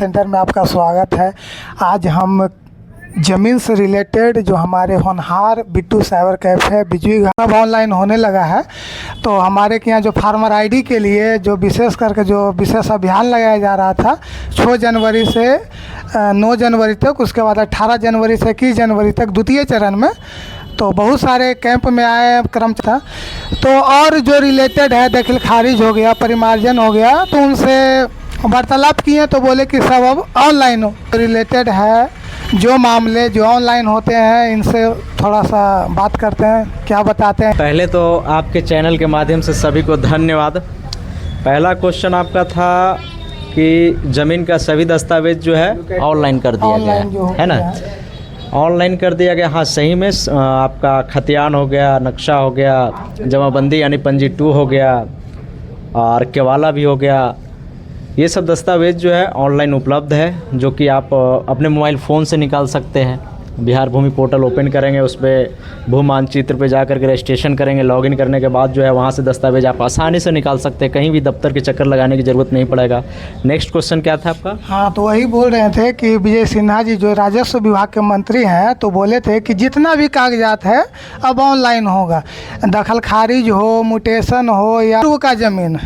Centre में आपका स्वागत है। आज हम ज़मीन से रिलेटेड जो हमारे होनहार बिट्टू साइबर कैफ़े बिजली घर अब ऑनलाइन होने लगा है, तो हमारे के यहाँ जो फार्मर आईडी के लिए जो विशेष करके जो विशेष अभियान लगाया जा रहा था 6 जनवरी से 9 जनवरी तक, उसके बाद 18 जनवरी से 21 जनवरी तक द्वितीय चरण में, तो बहुत सारे कैंप में आए क्रम था। तो और जो रिलेटेड है दाखिल खारिज हो गया, परिमार्जन हो गया, तो उनसे वार्तालाप किए तो बोले कि सब अब ऑनलाइन रिलेटेड है। जो मामले जो ऑनलाइन होते हैं इनसे थोड़ा सा बात करते हैं, क्या बताते हैं। पहले तो आपके चैनल के माध्यम से सभी को धन्यवाद। पहला क्वेश्चन आपका था कि ज़मीन का सभी दस्तावेज जो है ऑनलाइन कर दिया गया है ना, ऑनलाइन कर दिया गया। हाँ, सही में आपका खतियान हो गया, नक्शा हो गया, जमाबंदी यानी पंजी 2 हो गया और केवाला भी हो गया। ये सब दस्तावेज़ जो है ऑनलाइन उपलब्ध है, जो कि आप अपने मोबाइल फ़ोन से निकाल सकते हैं। बिहार भूमि पोर्टल ओपन करेंगे, उस पर भू मानचित्र पे जा कर के रजिस्ट्रेशन करेंगे। लॉगिन करने के बाद जो है वहाँ से दस्तावेज आप आसानी से निकाल सकते हैं, कहीं भी दफ्तर के चक्कर लगाने की ज़रूरत नहीं पड़ेगा। नेक्स्ट क्वेश्चन क्या था आपका? हाँ, तो वही बोल रहे थे कि विजय सिन्हा जी जो राजस्व विभाग के मंत्री हैं, तो बोले थे कि जितना भी कागजात है अब ऑनलाइन होगा। दखल खारिज हो, म्यूटेशन हो या का ज़मीन,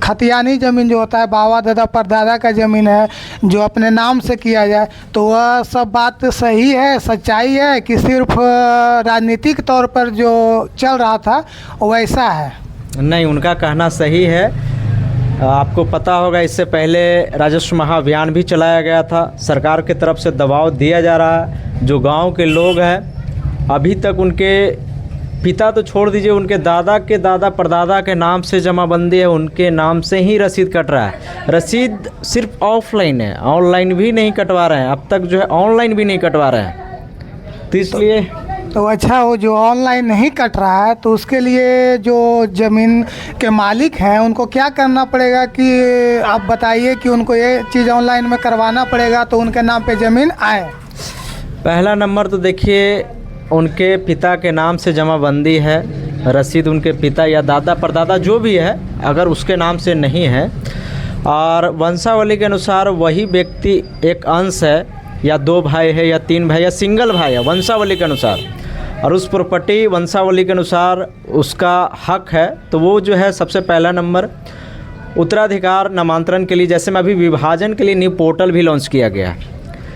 खतियानी ज़मीन जो होता है, बाबा दादा परदादा का ज़मीन है जो अपने नाम से किया जाए, तो वह सब बात सही है, सच्चाई है कि सिर्फ राजनीतिक तौर पर जो चल रहा था वैसा है? नहीं, उनका कहना सही है। आपको पता होगा इससे पहले राजस्व महाअभियान भी चलाया गया था, सरकार की तरफ से दबाव दिया जा रहा है। जो गाँव के लोग हैं अभी तक उनके पिता तो छोड़ दीजिए, उनके दादा के दादा परदादा के नाम से जमाबंदी है, उनके नाम से ही रसीद कट रहा है। रसीद सिर्फ ऑफलाइन है, ऑनलाइन भी नहीं कटवा रहे हैं अब तक, जो है ऑनलाइन भी नहीं कटवा रहे हैं। तो इसलिए तो अच्छा, वो जो ऑनलाइन नहीं कट रहा है तो उसके लिए जो ज़मीन के मालिक हैं उनको क्या करना पड़ेगा, कि आप बताइए कि उनको ये चीज़ ऑनलाइन में करवाना पड़ेगा तो उनके नाम पे ज़मीन आए? पहला नंबर तो देखिए, उनके पिता के नाम से जमाबंदी है, रसीद उनके पिता या दादा परदादा जो भी है अगर उसके नाम से नहीं है, और वंशावली के अनुसार वही व्यक्ति एक अंश है या 2 भाई है या 3 भाई या सिंगल भाई है वंशावली के अनुसार, और उस प्रॉपर्टी वंशावली के अनुसार उसका हक है, तो वो जो है सबसे पहला नंबर उत्तराधिकार नामांतरण के लिए, जैसे में अभी विभाजन के लिए न्यू पोर्टल भी लॉन्च किया गया है,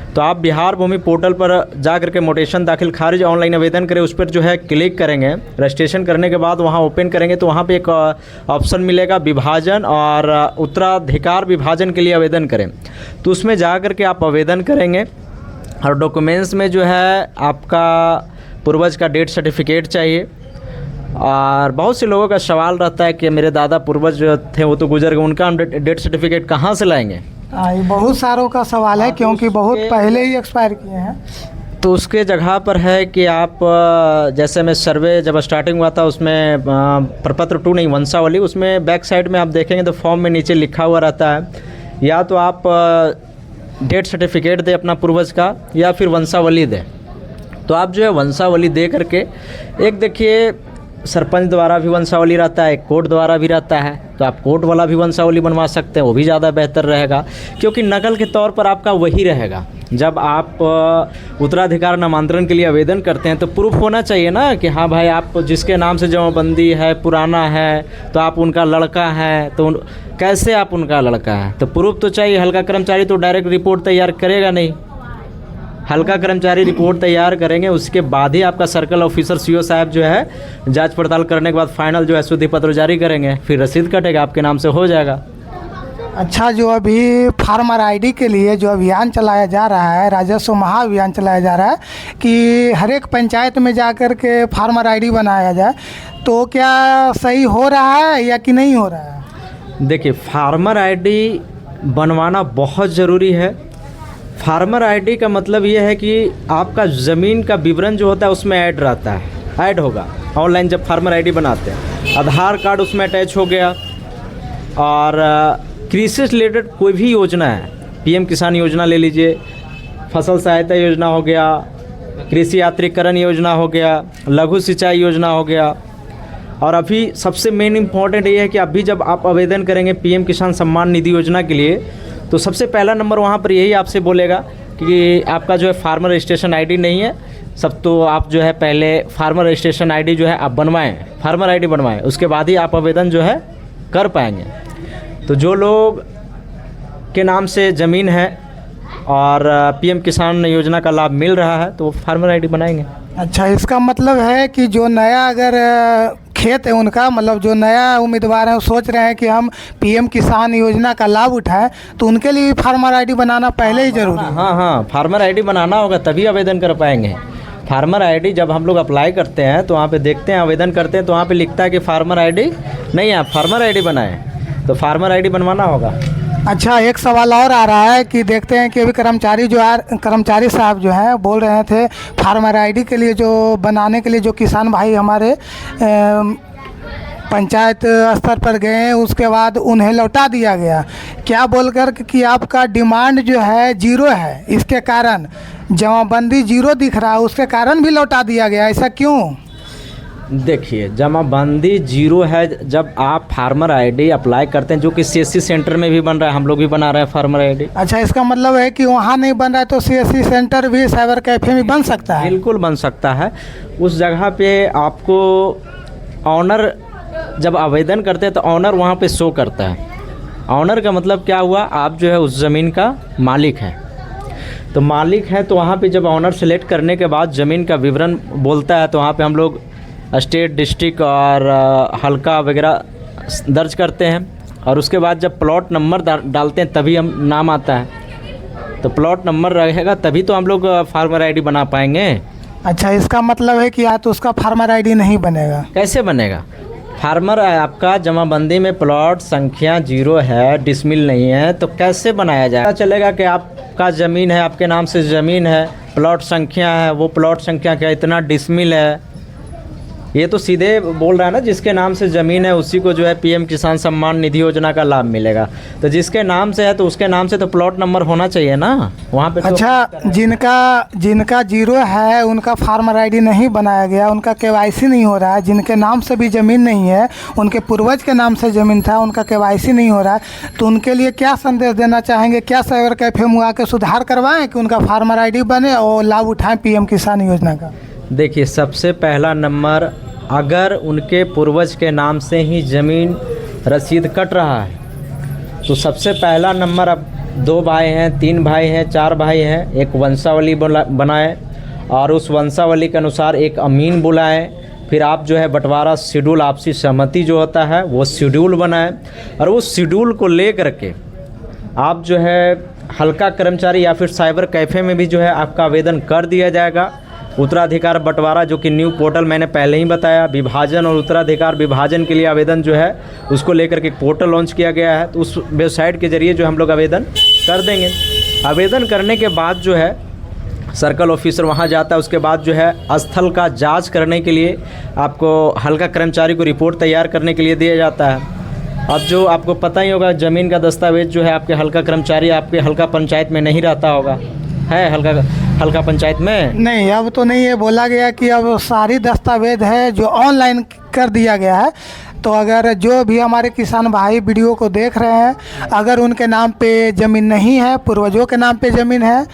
तो आप बिहार भूमि पोर्टल पर जा करके मोटेशन दाखिल खारिज ऑनलाइन आवेदन करें। उस पर जो है क्लिक करेंगे, रजिस्ट्रेशन करने के बाद वहाँ ओपन करेंगे तो वहाँ पे एक ऑप्शन मिलेगा विभाजन और उत्तराधिकार विभाजन के लिए आवेदन करें, तो उसमें जा करके आप आवेदन करेंगे। और डॉक्यूमेंट्स में जो है आपका पूर्वज का डेथ सर्टिफिकेट चाहिए। और बहुत से लोगों का सवाल रहता है कि मेरे दादा पूर्वज जो थे वो तो गुजर गए, उनका हम डेथ सर्टिफिकेट कहाँ से लाएंगे? ये बहुत सारों का सवाल है, क्योंकि बहुत पहले ही एक्सपायर किए हैं। तो उसके जगह पर है कि आप जैसे मैं सर्वे जब स्टार्टिंग हुआ था उसमें प्रपत्र 2 नहीं वंशावली, उसमें बैक साइड में आप देखेंगे तो फॉर्म में नीचे लिखा हुआ रहता है, या तो आप डेथ सर्टिफिकेट दें अपना पूर्वज का या फिर वंशावली दें। तो आप जो है वंशावली दे करके, एक देखिए सरपंच द्वारा भी वंशावली रहता है, कोर्ट द्वारा भी रहता है, तो आप कोर्ट वाला भी वंशावली बनवा सकते हैं, वो भी ज़्यादा बेहतर रहेगा, क्योंकि नकल के तौर पर आपका वही रहेगा। जब आप उत्तराधिकार नामांतरण के लिए आवेदन करते हैं तो प्रूफ होना चाहिए ना कि हाँ भाई आप जिसके नाम से जमाबंदी है पुराना है, तो आप उनका लड़का है, तो कैसे आप उनका लड़का है, तो प्रूफ तो चाहिए। हल्का कर्मचारी तो डायरेक्ट रिपोर्ट तैयार करेगा नहीं, हल्का कर्मचारी रिपोर्ट तैयार करेंगे, उसके बाद ही आपका सर्कल ऑफिसर सीओ साहब जो है जांच पड़ताल करने के बाद फाइनल जो है शुद्धि पत्र जारी करेंगे, फिर रसीद कटेगा, आपके नाम से हो जाएगा। अच्छा, जो अभी फार्मर आईडी के लिए जो अभियान चलाया जा रहा है, राजस्व महाअभियान चलाया जा रहा है कि हर एक पंचायत में जा कर के फार्मर आईडी बनाया जाए, तो क्या सही हो रहा है या कि नहीं हो रहा है? देखिए, फार्मर आईडी बनवाना बहुत ज़रूरी है। फार्मर आईडी का मतलब ये है कि आपका ज़मीन का विवरण जो होता है उसमें ऐड रहता है, ऐड होगा ऑनलाइन जब फार्मर आईडी बनाते हैं। आधार कार्ड उसमें अटैच हो गया, और कृषि से रिलेटेड कोई भी योजना है, पीएम किसान योजना ले लीजिए, फसल सहायता योजना हो गया, कृषि यांत्रिकरण योजना हो गया, लघु सिंचाई योजना हो गया, और अभी सबसे मेन इम्पॉर्टेंट ये है कि अभी जब आप आवेदन करेंगे पीएम किसान सम्मान निधि योजना के लिए, तो सबसे पहला नंबर वहाँ पर यही आपसे बोलेगा कि आपका जो है फार्मर रजिस्ट्रेशन आईडी नहीं है। सब तो आप जो है पहले फार्मर रजिस्ट्रेशन आईडी जो है आप बनवाएं, फार्मर आईडी बनवाएं, उसके बाद ही आप आवेदन जो है कर पाएंगे। तो जो लोग के नाम से ज़मीन है और पीएम किसान योजना का लाभ मिल रहा है तो वो फार्मर आईडी बनाएंगे। अच्छा, इसका मतलब है कि जो नया अगर खेत है उनका, मतलब जो नया उम्मीदवार हैं वो सोच रहे हैं कि हम पीएम किसान योजना का लाभ उठाएं, तो उनके लिए फार्मर आईडी बनाना पहले ही जरूरी है। हाँ, फार्मर आईडी बनाना होगा तभी आवेदन कर पाएंगे। फार्मर आईडी जब हम लोग अप्लाई करते हैं तो वहाँ पे देखते हैं, आवेदन करते हैं तो वहाँ पे लिखता है कि फार्मर आईडी नहीं है, आप फार्मर आईडी बनाएं, तो फार्मर आईडी बनवाना होगा। अच्छा, एक सवाल और आ रहा है कि देखते हैं कि अभी कर्मचारी साहब जो हैं बोल रहे थे फार्मर आईडी के लिए जो बनाने के लिए जो किसान भाई हमारे पंचायत स्तर पर गए हैं, उसके बाद उन्हें लौटा दिया गया, क्या बोलकर कि आपका डिमांड जो है जीरो है, इसके कारण जमाबंदी जीरो दिख रहा है, उसके कारण भी लौटा दिया गया, ऐसा क्यों? देखिए, जमाबंदी जीरो है जब आप फार्मर आईडी अप्लाई करते हैं, जो कि सीएससी सेंटर में भी बन रहा है, हम लोग भी बना रहे हैं फार्मर आईडी। अच्छा, इसका मतलब है कि वहाँ नहीं बन रहा है तो सीएससी सेंटर भी साइबर कैफ़े में बन सकता है? बिल्कुल बन सकता है। उस जगह पे आपको ऑनर जब आवेदन करते हैं तो ऑनर वहाँ पे शो करता है। ऑनर का मतलब क्या हुआ, आप जो है उस ज़मीन का मालिक है, तो मालिक है तो वहाँ पे जब ऑनर सेलेक्ट करने के बाद ज़मीन का विवरण बोलता है तो वहाँ पे हम लोग स्टेट, डिस्ट्रिक्ट और हल्का वगैरह दर्ज करते हैं, और उसके बाद जब प्लॉट नंबर डालते हैं तभी हम नाम आता है। तो प्लॉट नंबर रहेगा तभी तो हम लोग फार्मर आईडी बना पाएंगे। अच्छा, इसका मतलब है कि या तो उसका फार्मर आईडी नहीं बनेगा? कैसे बनेगा? फार्मर आपका जमाबंदी में प्लॉट संख्या जीरो है, डिसमिल नहीं है, तो कैसे बनाया जाएगा? पता चलेगा कि आपका ज़मीन है, आपके नाम से ज़मीन है, प्लॉट संख्या है, वो प्लॉट संख्या क्या इतना डिसमिल है, ये तो सीधे बोल रहा है ना, जिसके नाम से ज़मीन है उसी को जो है पीएम किसान सम्मान निधि योजना का लाभ मिलेगा। तो जिसके नाम से है तो उसके नाम से तो प्लॉट नंबर होना चाहिए ना वहाँ पे। अच्छा, तो जिनका जीरो है उनका फार्मर आईडी नहीं बनाया गया, उनका केवाईसी नहीं हो रहा है, जिनके नाम से भी ज़मीन नहीं है, उनके पूर्वज के नाम से ज़मीन था, उनका केवाईसी नहीं हो रहा है, तो उनके लिए क्या संदेश देना चाहेंगे? क्या साइबर कैफ़े में आके सुधार करवाएं कि उनका फार्मर आईडी बने और लाभ उठाएं पीएम किसान योजना का? देखिए, सबसे पहला नंबर, अगर उनके पूर्वज के नाम से ही ज़मीन रसीद कट रहा है तो सबसे पहला नंबर, अब 2 भाई हैं, 3 भाई हैं, 4 भाई हैं, एक वंशावली बनाए और उस वंशावली के अनुसार एक अमीन बुलाएं। फिर आप जो है बंटवारा शेड्यूल, आपसी सहमति जो होता है वो शेड्यूल बनाएं, और उस शेड्यूल को ले करके आप जो है हल्का कर्मचारी या फिर साइबर कैफ़े में भी जो है आपका आवेदन कर दिया जाएगा। उत्तराधिकार बंटवारा जो कि न्यू पोर्टल मैंने पहले ही बताया, विभाजन और उत्तराधिकार विभाजन के लिए आवेदन जो है उसको लेकर के एक पोर्टल लॉन्च किया गया है, तो उस वेबसाइट के ज़रिए जो हम लोग आवेदन कर देंगे। आवेदन करने के बाद जो है सर्कल ऑफिसर वहाँ जाता है, उसके बाद जो है स्थल का जांच करने के लिए आपको हल्का कर्मचारी को रिपोर्ट तैयार करने के लिए दिया जाता है। अब जो आपको पता ही होगा, ज़मीन का दस्तावेज जो है आपके हल्का कर्मचारी आपके हल्का पंचायत में नहीं रहता होगा, है हल्का पंचायत में? नहीं, अब तो नहीं है, बोला गया कि अब सारी दस्तावेज है जो ऑनलाइन कर दिया गया है। तो अगर जो भी हमारे किसान भाई वीडियो को देख रहे हैं, अगर उनके नाम पे ज़मीन नहीं है, पूर्वजों के नाम पे ज़मीन है,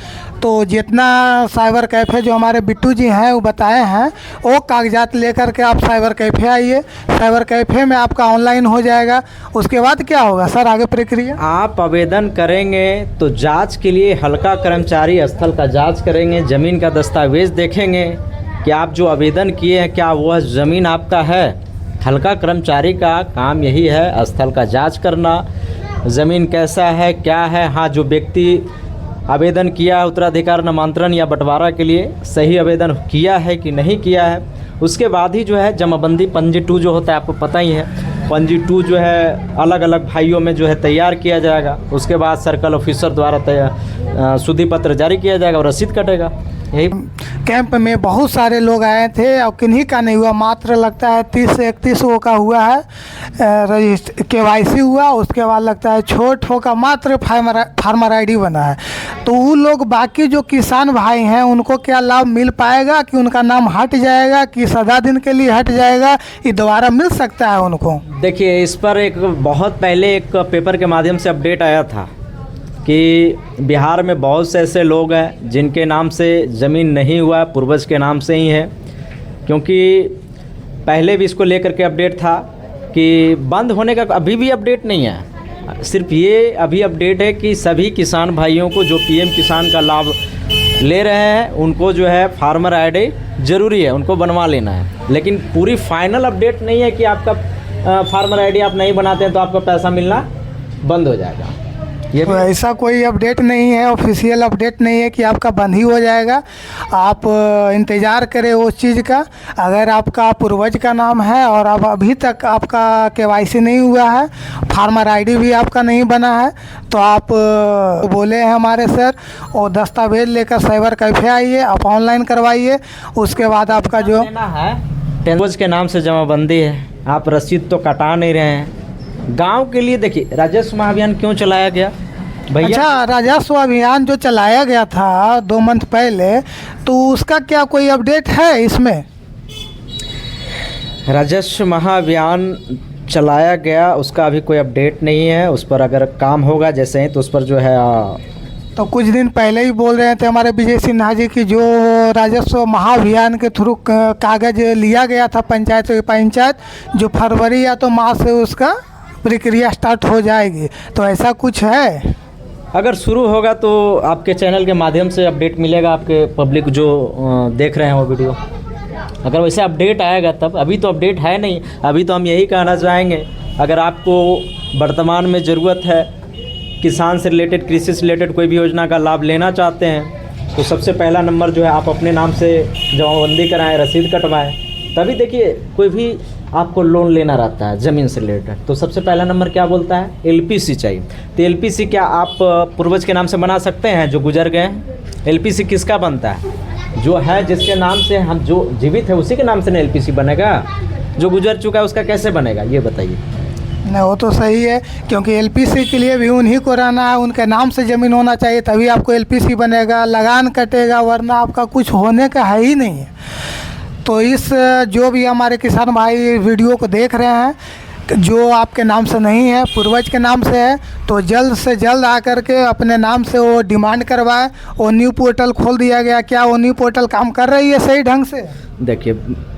तो जितना साइबर कैफ़े जो हमारे बिट्टू जी हैं वो बताए हैं, वो कागजात लेकर के आप साइबर कैफ़े आइए। साइबर कैफ़े में आपका ऑनलाइन हो जाएगा। उसके बाद क्या होगा सर आगे प्रक्रिया? आप आवेदन करेंगे तो जांच के लिए हल्का कर्मचारी स्थल का जांच करेंगे, ज़मीन का दस्तावेज देखेंगे कि आप जो आवेदन किए हैं क्या वह ज़मीन आपका है। हल्का कर्मचारी का काम यही है, स्थल का जांच करना, ज़मीन कैसा है, क्या है। हाँ, जो व्यक्ति आवेदन किया है उत्तराधिकार नामांतरण या बंटवारा के लिए, सही आवेदन किया है कि नहीं किया है, उसके बाद ही जो है जमाबंदी पंजी 2 जो होता है आपको पता ही है, पंजी 2 जो है अलग अलग भाइयों में जो है तैयार किया जाएगा। उसके बाद सर्कल ऑफिसर द्वारा शुद्धि पत्र जारी किया जाएगा और रसीद कटेगा। यही कैंप में बहुत सारे लोग आए थे और किन्हीं का नहीं हुआ, मात्र लगता है 30 से 31 का हुआ है केवाईसी हुआ। उसके बाद लगता है छोट का मात्र फार्मर आईडी बना है। तो वो लोग बाकी जो किसान भाई हैं उनको क्या लाभ मिल पाएगा कि उनका नाम हट जाएगा कि सदा दिन के लिए हट जाएगा, ये दोबारा मिल सकता है उनको? देखिए, इस पर एक बहुत पहले एक पेपर के माध्यम से अपडेट आया था कि बिहार में बहुत से ऐसे लोग हैं जिनके नाम से ज़मीन नहीं हुआ है, पूर्वज के नाम से ही है। क्योंकि पहले भी इसको लेकर के अपडेट था कि बंद होने का अभी भी अपडेट नहीं है। सिर्फ ये अभी अपडेट है कि सभी किसान भाइयों को जो पीएम किसान का लाभ ले रहे हैं उनको जो है फार्मर आईडी ज़रूरी है, उनको बनवा लेना है। लेकिन पूरी फाइनल अपडेट नहीं है कि आपका फार्मर आईडी आप नहीं बनाते हैं तो आपका पैसा मिलना बंद हो जाएगा। ये तो ऐसा कोई अपडेट नहीं है, ऑफिशियल अपडेट नहीं है कि आपका बंद ही हो जाएगा। आप इंतज़ार करें उस चीज़ का। अगर आपका पूर्वज का नाम है और अब अभी तक आपका केवाईसी नहीं हुआ है, फार्मर आईडी भी आपका नहीं बना है, तो आप बोले हैं हमारे सर, और दस्तावेज लेकर साइबर कैफे आइए, आप ऑनलाइन करवाइए। उसके बाद आपका जो लेना है पूर्वज के नाम से जमाबंदी है, आप रसीद तो कटा नहीं रहे हैं। गांव के लिए देखिए राजस्व महाअभियान क्यों चलाया गया भैया? अच्छा, राजस्व अभियान जो चलाया गया था 2 मंथ पहले, तो उसका क्या कोई अपडेट है इसमें? राजस्व महाअभियान चलाया गया, उसका अभी कोई अपडेट नहीं है। उस पर अगर काम होगा जैसे ही तो उस पर जो है तो कुछ दिन पहले ही बोल रहे थे हमारे विजय सिन्हा जी की जो राजस्व महाअभियान के थ्रू कागज़ लिया गया था पंचायत से पंचायत, जो फरवरी या तो मार्च से उसका प्रक्रिया स्टार्ट हो जाएगी, तो ऐसा कुछ है? अगर शुरू होगा तो आपके चैनल के माध्यम से अपडेट मिलेगा आपके पब्लिक जो देख रहे हैं वो वीडियो। अगर वैसे अपडेट आएगा तब, अभी तो अपडेट है नहीं। अभी तो हम यही कहना चाहेंगे, अगर आपको वर्तमान में ज़रूरत है किसान से रिलेटेड, कृषि से रिलेटेड कोई भी योजना का लाभ लेना चाहते हैं, तो सबसे पहला नंबर जो है आप अपने नाम से जमाबंदी कराएं, रसीद कटवाएं। तभी देखिए कोई भी आपको लोन लेना रहता है ज़मीन से रिलेटेड, तो सबसे पहला नंबर क्या बोलता है? एलपीसी चाहिए। तो एलपीसी क्या आप पूर्वज के नाम से बना सकते हैं जो गुजर गए हैं? एलपीसी किसका बनता है? जो है जिसके नाम से हम, जो जीवित है उसी के नाम से ना एलपीसी बनेगा। जो गुजर चुका है उसका कैसे बनेगा ये बताइए? नहीं, वो तो सही है, क्योंकि एलपीसी के लिए भी उन्हीं को रहना है, उनके नाम से ज़मीन होना चाहिए, तभी आपको एलपीसी बनेगा, लगान कटेगा, वरना आपका कुछ होने का है ही नहीं है। तो इस जो भी हमारे किसान भाई वीडियो को देख रहे हैं, जो आपके नाम से नहीं है, पूर्वज के नाम से है, तो जल्द से जल्द आकर के अपने नाम से वो डिमांड करवाएं। वो न्यू पोर्टल खोल दिया गया, क्या वो न्यू पोर्टल काम कर रही है सही ढंग से? देखिए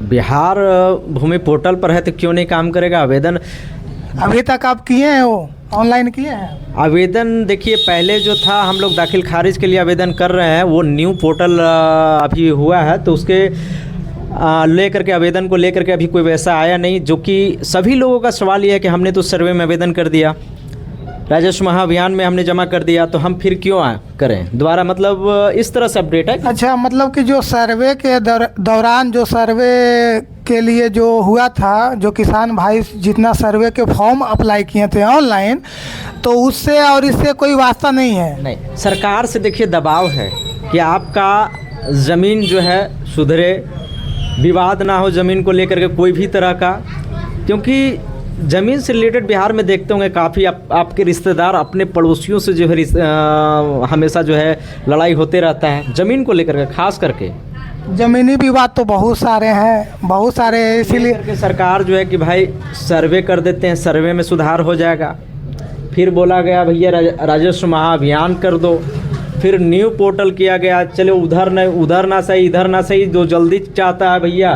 बिहार भूमि पोर्टल पर है तो क्यों नहीं काम करेगा? आवेदन अभी तक आप किए हैं, वो ऑनलाइन किए हैं? आवेदन देखिए पहले जो था हम लोग दाखिल खारिज के लिए आवेदन कर रहे हैं, वो न्यू पोर्टल अभी हुआ है, तो उसके लेकर के आवेदन को लेकर के अभी कोई वैसा आया नहीं। जो कि सभी लोगों का सवाल ये है कि हमने तो सर्वे में आवेदन कर दिया, राजस्व महाअभियान में हमने जमा कर दिया, तो हम फिर क्यों करें दोबारा? मतलब इस तरह से अपडेट है। अच्छा, मतलब कि जो सर्वे के दौरान जो सर्वे के लिए जो हुआ था, जो किसान भाई जितना सर्वे के फॉर्म अप्लाई किए थे ऑनलाइन, तो उससे और इससे कोई वास्ता नहीं है? नहीं, सरकार से देखिए दबाव है कि आपका ज़मीन जो है सुधरे, विवाद ना हो ज़मीन को लेकर के कोई भी तरह का। क्योंकि ज़मीन से रिलेटेड बिहार में देखते होंगे काफ़ी आपके रिश्तेदार अपने पड़ोसियों से जो है हमेशा जो है लड़ाई होते रहता है ज़मीन को लेकर के। खास करके ज़मीनी विवाद तो बहुत सारे हैं, बहुत सारे, इसीलिए सरकार जो है कि भाई सर्वे कर देते हैं, सर्वे में सुधार हो जाएगा। फिर बोला गया भैया राजस्व महाअभियान कर दो, फिर न्यू पोर्टल किया गया, चलो उधर ना सही इधर ना सही, जो जल्दी चाहता है भैया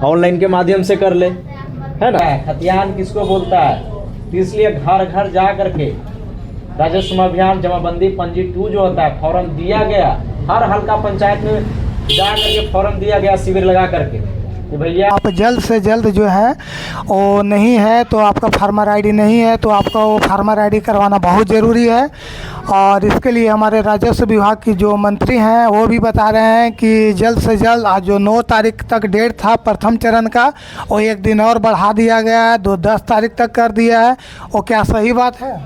ऑनलाइन के माध्यम से कर ले, है ना? खतियान किसको बोलता है? तो इसलिए घर घर जा करके राजस्व महाअभियान जमाबंदी पंजी 2 जो होता है फॉर्म दिया गया, हर हल्का पंचायत में जा करके फॉर्म दिया गया शिविर लगा करके कि भैया आप जल्द से जल्द जो है वो नहीं है तो आपका फार्मर आईडी नहीं है तो आपका वो फार्मर आईडी करवाना बहुत ज़रूरी है। और इसके लिए हमारे राजस्व विभाग की जो मंत्री हैं वो भी बता रहे हैं कि जल्द से जल्द, आज जो 9 तारीख तक डेट था प्रथम चरण का, वो 1 दिन और बढ़ा दिया गया है, 10 तारीख तक कर दिया है। वो क्या सही बात है?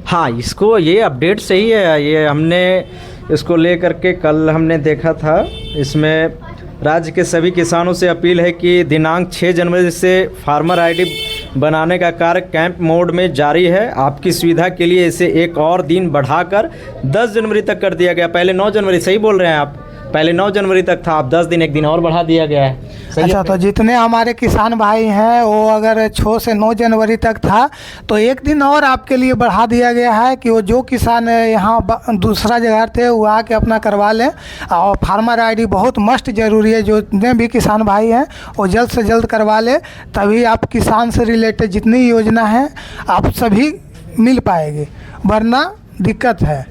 हाँ, इसको ये अपडेट सही है। ये हमने इसको ले करके कल हमने देखा था। इसमें राज्य के सभी किसानों से अपील है कि दिनांक 6 जनवरी से फार्मर आईडी बनाने का कार्य कैंप मोड में जारी है। आपकी सुविधा के लिए इसे एक और दिन बढ़ाकर 10 जनवरी तक कर दिया गया। पहले 9 जनवरी, सही बोल रहे हैं आप, पहले 9 जनवरी तक था, अब 10 दिन, एक दिन और बढ़ा दिया गया है। सही अच्छा, है? तो जितने हमारे किसान भाई हैं वो अगर 6 से 9 जनवरी तक था तो एक दिन और आपके लिए बढ़ा दिया गया है कि वो जो किसान यहाँ दूसरा जगह थे वो आके अपना करवा लें। और फार्मर आईडी बहुत मस्ट ज़रूरी है, जो जितने भी किसान भाई हैं वो जल्द से जल्द करवा ले, तभी आप किसान से रिलेटेड जितनी योजना है आप सभी मिल पाएंगे, वरना दिक्कत है।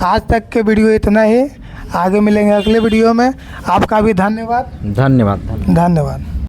आज तक के वीडियो इतना ही, आगे मिलेंगे अगले वीडियो में। आपका भी धन्यवाद। धन्यवाद। धन्यवाद।